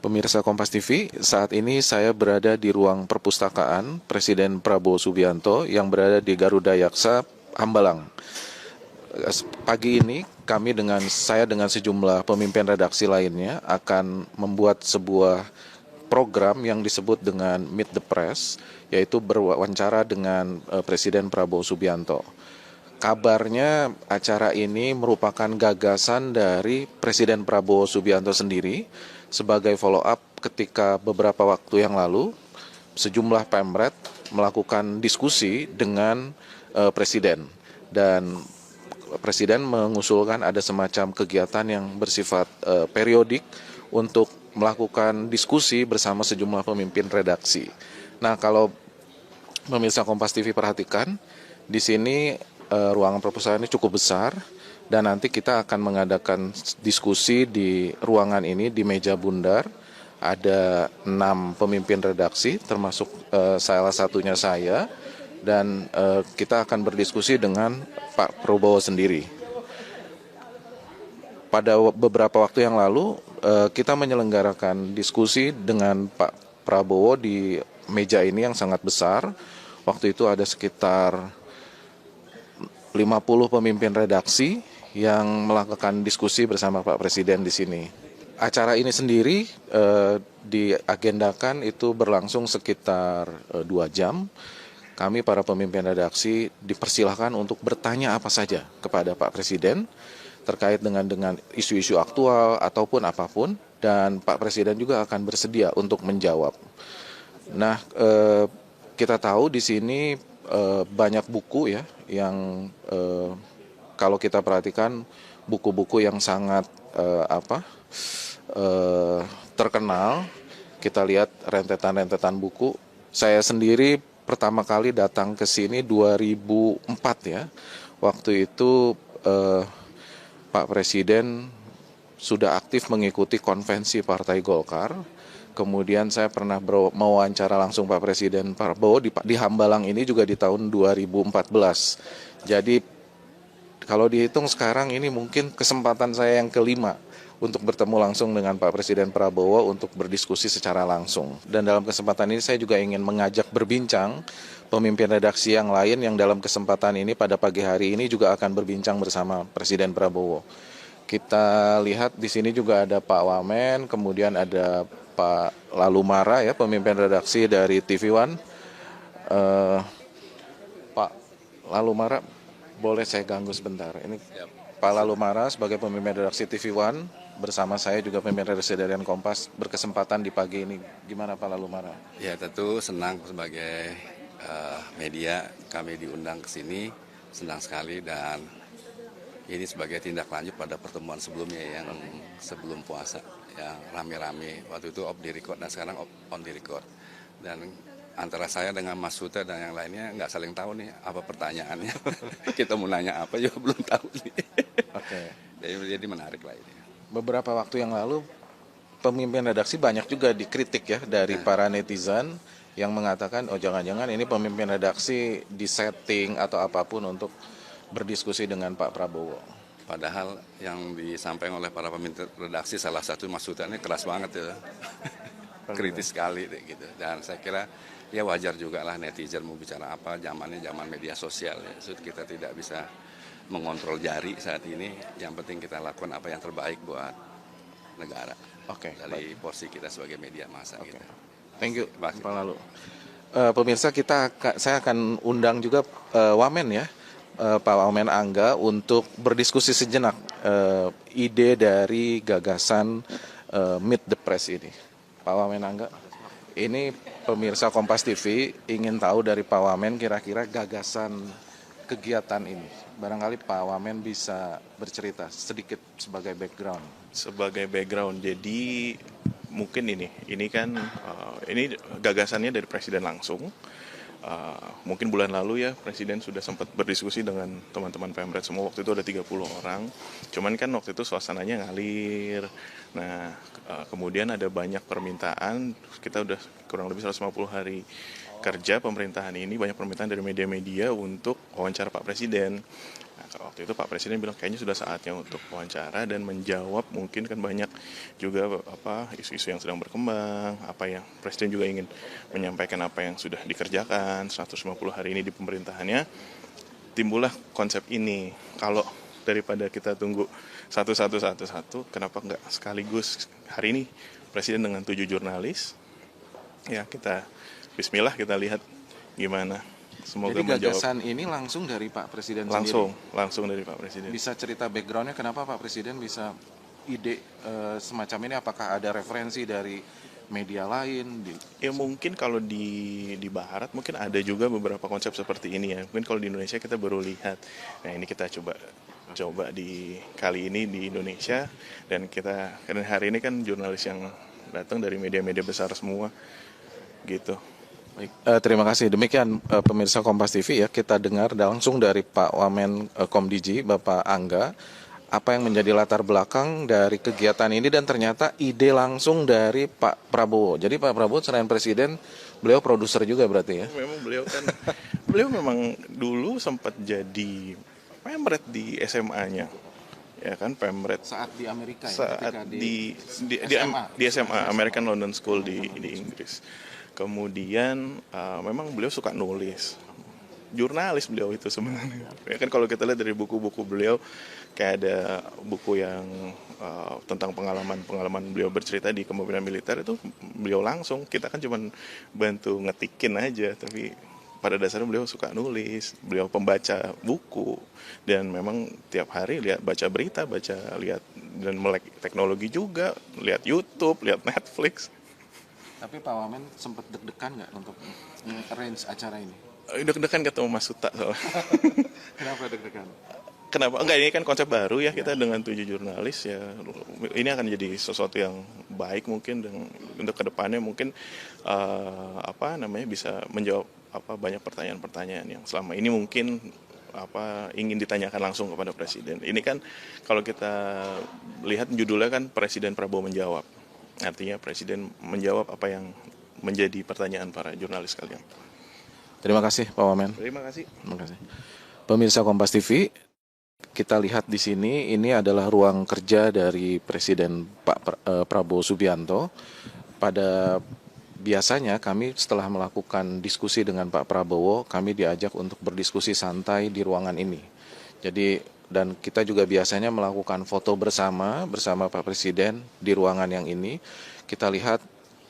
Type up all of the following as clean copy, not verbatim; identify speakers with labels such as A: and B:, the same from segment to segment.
A: Pemirsa Kompas TV, saat ini saya berada di ruang perpustakaan Presiden Prabowo Subianto yang berada di Garuda Yaksa, Hambalang. Pagi ini saya dengan sejumlah pemimpin redaksi lainnya akan membuat sebuah program yang disebut dengan Meet the Press, yaitu berwawancara dengan Presiden Prabowo Subianto. Kabarnya acara ini merupakan gagasan dari Presiden Prabowo Subianto sendiri sebagai follow up ketika beberapa waktu yang lalu sejumlah Pemret melakukan diskusi dengan Presiden, dan Presiden mengusulkan ada semacam kegiatan yang bersifat periodik untuk melakukan diskusi bersama sejumlah pemimpin redaksi. Nah, kalau pemirsa Kompas TV perhatikan, di sini ruangan perpustakaan ini cukup besar, dan nanti kita akan mengadakan diskusi di ruangan ini di meja bundar. Ada 6 pemimpin redaksi termasuk salah satunya saya, dan kita akan berdiskusi dengan Pak Prabowo sendiri. Pada beberapa waktu yang lalu kita menyelenggarakan diskusi dengan Pak Prabowo di meja ini yang sangat besar. Waktu itu ada sekitar 50 pemimpin redaksi yang melakukan diskusi bersama Pak Presiden di sini. Acara ini sendiri diagendakan itu berlangsung sekitar 2 jam. Kami para pemimpin redaksi dipersilahkan untuk bertanya apa saja kepada Pak Presiden terkait dengan isu-isu aktual ataupun apapun, dan Pak Presiden juga akan bersedia untuk menjawab. Nah, kita tahu di sini banyak buku ya yang kalau kita perhatikan buku-buku yang sangat terkenal. Kita lihat rentetan-rentetan buku. Saya sendiri pertama kali datang ke sini 2004 ya. Waktu itu Pak Presiden sudah aktif mengikuti konvensi Partai Golkar. Kemudian saya pernah mewawancara langsung Pak Presiden Prabowo di Hambalang ini juga di tahun 2014. Jadi kalau dihitung sekarang ini mungkin kesempatan saya yang kelima untuk bertemu langsung dengan Pak Presiden Prabowo untuk berdiskusi secara langsung. Dan dalam kesempatan ini saya juga ingin mengajak berbincang pemimpin redaksi yang lain yang dalam kesempatan ini pada pagi hari ini juga akan berbincang bersama Presiden Prabowo. Kita lihat di sini juga ada Pak Wamen, kemudian ada Pak Lalumara ya, pemimpin redaksi dari TV One. Pak Lalumara, boleh saya ganggu sebentar? Ini Pak Lalumara sebagai pemimpin redaksi TV One bersama saya juga pemimpin redaksi dari Kompas berkesempatan di pagi ini. Gimana Pak Lalumara?
B: Ya, tentu senang sebagai media kami diundang ke sini, senang sekali, dan ini sebagai tindak lanjut pada pertemuan sebelumnya yang sebelum puasa, yang rame-rame, waktu itu off the record dan sekarang on the record. Dan antara saya dengan Mas Huta dan yang lainnya nggak saling tahu nih apa pertanyaannya. Kita mau nanya apa juga belum tahu nih.
A: Oke.
B: Jadi menarik lah ini.
A: Beberapa waktu yang lalu pemimpin redaksi banyak juga dikritik ya dari para netizen yang mengatakan oh jangan-jangan ini pemimpin redaksi disetting atau apapun untuk berdiskusi dengan Pak Prabowo.
B: Padahal yang disampaikan oleh para pemimpin redaksi salah satu Mas Huta ini keras banget ya. Kritis sekali deh, gitu. Dan saya kira ya wajar juga lah netizen mau bicara apa, zamannya zaman media sosial ya. Kita tidak bisa mengontrol jari saat ini, yang penting kita lakukan apa yang terbaik buat negara.
A: Oke,
B: dari porsi kita sebagai media massa.
A: Oke.
B: Gitu.
A: Thank you Pak Lalu. Pemirsa, saya akan undang juga Wamen ya, Pak Wamen Angga untuk berdiskusi sejenak ide dari gagasan Meet the Press ini. Pak Wamen Angga, ini pemirsa Kompas TV ingin tahu dari Pak Wamen kira-kira gagasan kegiatan ini. Barangkali Pak Wamen bisa bercerita sedikit sebagai background.
C: Sebagai background, jadi mungkin ini kan ini gagasannya dari Presiden langsung. Mungkin bulan lalu ya Presiden sudah sempat berdiskusi dengan teman-teman Pemret semua, waktu itu ada 30 orang. Cuman kan waktu itu suasananya ngalir, Nah, kemudian ada banyak permintaan, kita udah kurang lebih 150 hari kerja pemerintahan ini, banyak permintaan dari media-media untuk wawancara Pak Presiden. Nah, waktu itu Pak Presiden bilang kayaknya sudah saatnya untuk wawancara dan menjawab, mungkin kan banyak juga isu-isu yang sedang berkembang, apa yang Presiden juga ingin menyampaikan apa yang sudah dikerjakan 150 hari ini di pemerintahannya. Timbullah konsep ini. Kalau daripada kita tunggu satu, kenapa nggak sekaligus hari ini Presiden dengan 7 jurnalis, ya kita Bismillah, kita lihat gimana. Semoga
A: Jadi
C: menjawab.
A: gagasan ini langsung dari Pak Presiden
C: Langsung dari Pak Presiden.
A: Bisa cerita backgroundnya kenapa Pak Presiden bisa ide semacam ini? Apakah ada referensi dari media lain?
C: Ya mungkin kalau di Barat mungkin ada juga beberapa konsep seperti ini ya. Mungkin kalau di Indonesia kita baru lihat. Nah ini kita coba di kali ini di Indonesia, dan hari ini kan jurnalis yang datang dari media-media besar semua gitu.
A: Baik, terima kasih. Demikian pemirsa Kompas TV ya, kita dengar langsung dari Pak Wamen Komdiji, Bapak Angga, apa yang menjadi latar belakang dari kegiatan ini, dan ternyata ide langsung dari Pak Prabowo. Jadi Pak Prabowo selain Presiden, beliau produser juga berarti ya?
C: Memang beliau memang dulu sempat jadi pemret di SMA-nya. Ya kan, pemret
A: Saat di Amerika ya?
C: saat di SMA, American London School di Inggris. Kemudian memang beliau suka nulis, jurnalis beliau itu sebenarnya. Ya kan kalau kita lihat dari buku-buku beliau, kayak ada buku yang tentang pengalaman beliau bercerita di kepemimpinan militer, itu beliau langsung, kita kan cuma bantu ngetikin aja, tapi pada dasarnya beliau suka nulis, beliau pembaca buku, dan memang tiap hari baca berita, lihat dan melek teknologi juga, lihat YouTube, lihat Netflix.
A: Tapi Pak Wamen sempat deg-degan nggak untuk arrange acara ini?
C: Deg-degan ketemu Mas Suta soalnya.
A: Kenapa deg-degan?
C: Kenapa? Enggak, ini kan konsep baru ya, kita dengan 7 jurnalis ya. Ini akan jadi sesuatu yang baik mungkin, dan untuk kedepannya mungkin bisa menjawab banyak pertanyaan-pertanyaan yang selama ini mungkin ingin ditanyakan langsung kepada Presiden. Ini kan kalau kita lihat judulnya kan Presiden Prabowo menjawab. Artinya Presiden menjawab apa yang menjadi pertanyaan para jurnalis kalian.
A: Terima kasih Pak Wamen.
C: Terima kasih.
A: Terima kasih. Pemirsa Kompas TV, kita lihat di sini, ini adalah ruang kerja dari Presiden Prabowo Subianto. Biasanya kami setelah melakukan diskusi dengan Pak Prabowo, kami diajak untuk berdiskusi santai di ruangan ini. Dan kita juga biasanya melakukan foto bersama Pak Presiden di ruangan yang ini. Kita lihat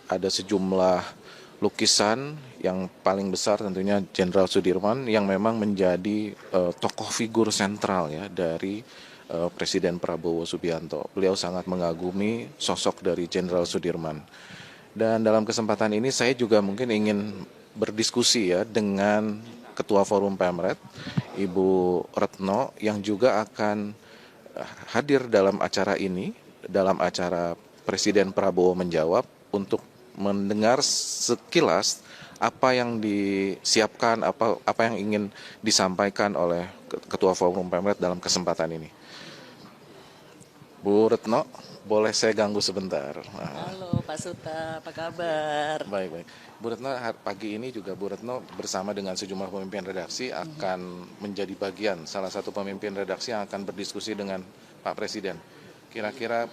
A: ada sejumlah lukisan, yang paling besar tentunya Jenderal Sudirman, yang memang menjadi tokoh figur sentral ya dari Presiden Prabowo Subianto. Beliau sangat mengagumi sosok dari Jenderal Sudirman. Dan dalam kesempatan ini saya juga mungkin ingin berdiskusi ya dengan Ketua Forum Pemret, Ibu Retno, yang juga akan hadir dalam acara ini, dalam acara Presiden Prabowo menjawab, untuk mendengar sekilas apa yang disiapkan, apa yang ingin disampaikan oleh Ketua Forum Pemret dalam kesempatan ini. Bu Retno, boleh saya ganggu sebentar?
D: Halo Pak Suta, apa kabar?
A: Baik. Bu Retno, pagi ini juga Bu Retno bersama dengan sejumlah pemimpin redaksi akan menjadi bagian, salah satu pemimpin redaksi yang akan berdiskusi dengan Pak Presiden. Kira-kira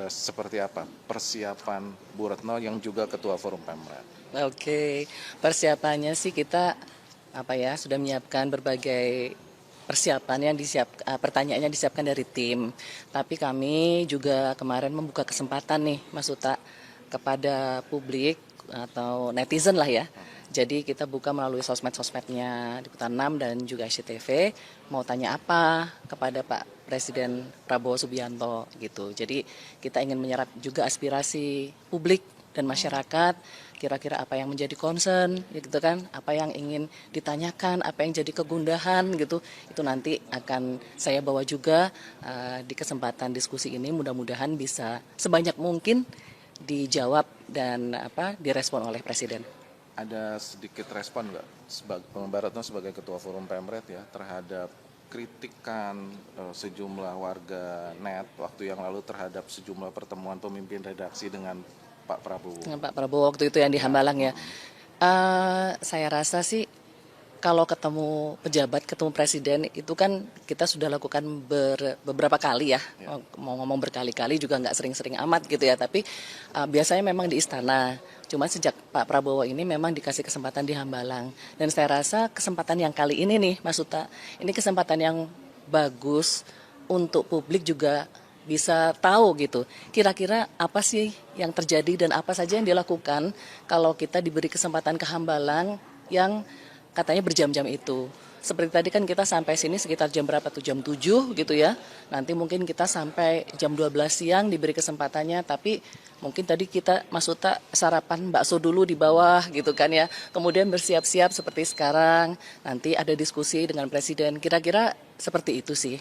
A: seperti apa persiapan Bu Retno yang juga Ketua Forum Pemret?
D: Oke, persiapannya sih kita sudah menyiapkan berbagai persiapan yang pertanyaannya disiapkan dari tim. Tapi kami juga kemarin membuka kesempatan nih Mas Suta kepada publik atau netizen lah ya. Jadi kita buka melalui sosmed-sosmednya Liputan 6 dan juga SCTV, mau tanya apa kepada Pak Presiden Prabowo Subianto gitu. Jadi kita ingin menyerap juga aspirasi publik dan masyarakat, kira-kira apa yang menjadi concern gitu kan, apa yang ingin ditanyakan, apa yang jadi kegundahan gitu. Itu nanti akan saya bawa juga di kesempatan diskusi ini, mudah-mudahan bisa sebanyak mungkin dijawab dan direspon oleh Presiden.
A: Ada sedikit respon nggak Mbak Retno sebagai Ketua Forum Pemret ya terhadap kritikan sejumlah warga net waktu yang lalu terhadap sejumlah pertemuan pemimpin redaksi dengan Pak Prabowo.
D: Dengan Pak Prabowo waktu itu yang di Hambalang ya. Saya rasa sih kalau ketemu pejabat, ketemu presiden itu kan kita sudah lakukan beberapa kali ya. Mau ngomong berkali-kali juga nggak sering-sering amat gitu ya. Tapi biasanya memang di istana. Cuma sejak Pak Prabowo ini memang dikasih kesempatan di Hambalang. Dan saya rasa kesempatan yang kali ini nih Mas Uta, ini kesempatan yang bagus untuk publik juga bisa tahu gitu. Kira-kira apa sih yang terjadi dan apa saja yang dilakukan kalau kita diberi kesempatan ke Hambalang yang katanya berjam-jam itu. Seperti tadi kan kita sampai sini sekitar jam berapa tuh? Jam 7 gitu ya. Nanti mungkin kita sampai jam 12 siang diberi kesempatannya. Tapi mungkin tadi kita Mas Uta sarapan bakso dulu di bawah gitu kan ya. Kemudian bersiap-siap seperti sekarang. Nanti ada diskusi dengan Presiden. Kira-kira seperti itu sih.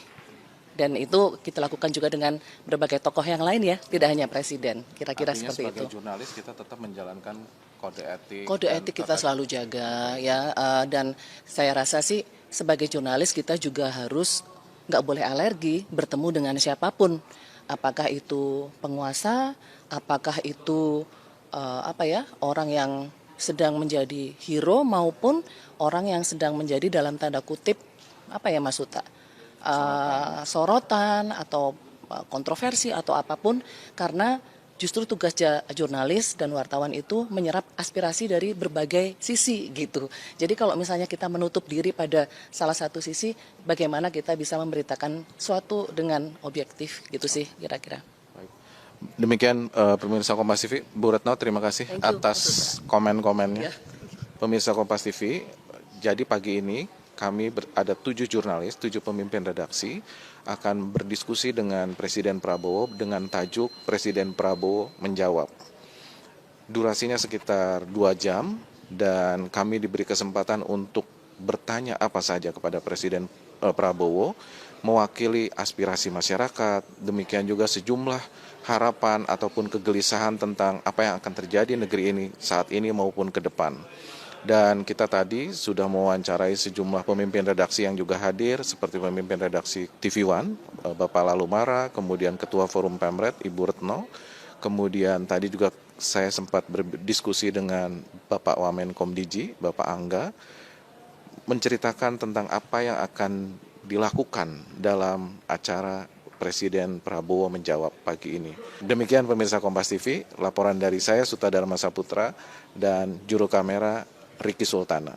D: Dan itu kita lakukan juga dengan berbagai tokoh yang lain ya. Tidak hanya Presiden. Kira-kira
A: Artinya
D: seperti itu.
A: sebagai jurnalis kita tetap menjalankan kode etik.
D: Kode
A: dan
D: etik kita selalu jaga ya, dan saya rasa sih sebagai jurnalis kita juga harus nggak boleh alergi bertemu dengan siapapun, apakah itu penguasa, apakah itu orang yang sedang menjadi hero maupun orang yang sedang menjadi dalam tanda kutip Mas Uta, sorotan atau kontroversi atau apapun, karena justru tugas jurnalis dan wartawan itu menyerap aspirasi dari berbagai sisi gitu. Jadi kalau misalnya kita menutup diri pada salah satu sisi, bagaimana kita bisa memberitakan suatu dengan objektif gitu sih kira-kira.
A: Demikian pemirsa Kompas TV, Bu Retno terima kasih atas komen-komennya. Pemirsa Kompas TV, jadi pagi ini kami ada 7 jurnalis, 7 pemimpin redaksi akan berdiskusi dengan Presiden Prabowo dengan tajuk Presiden Prabowo menjawab. Durasinya sekitar 2 jam dan kami diberi kesempatan untuk bertanya apa saja kepada Presiden Prabowo, mewakili aspirasi masyarakat, demikian juga sejumlah harapan ataupun kegelisahan tentang apa yang akan terjadi negeri ini saat ini maupun ke depan. Dan kita tadi sudah mewawancarai sejumlah pemimpin redaksi yang juga hadir, seperti pemimpin redaksi TV One, Bapak Lalumara, kemudian Ketua Forum Pemret, Ibu Retno, kemudian tadi juga saya sempat berdiskusi dengan Bapak Wamenkom Diji, Bapak Angga, menceritakan tentang apa yang akan dilakukan dalam acara Presiden Prabowo menjawab pagi ini. Demikian pemirsa Kompas TV, laporan dari saya Suta Dharma Saputra dan juru kamera Ricky Sultana.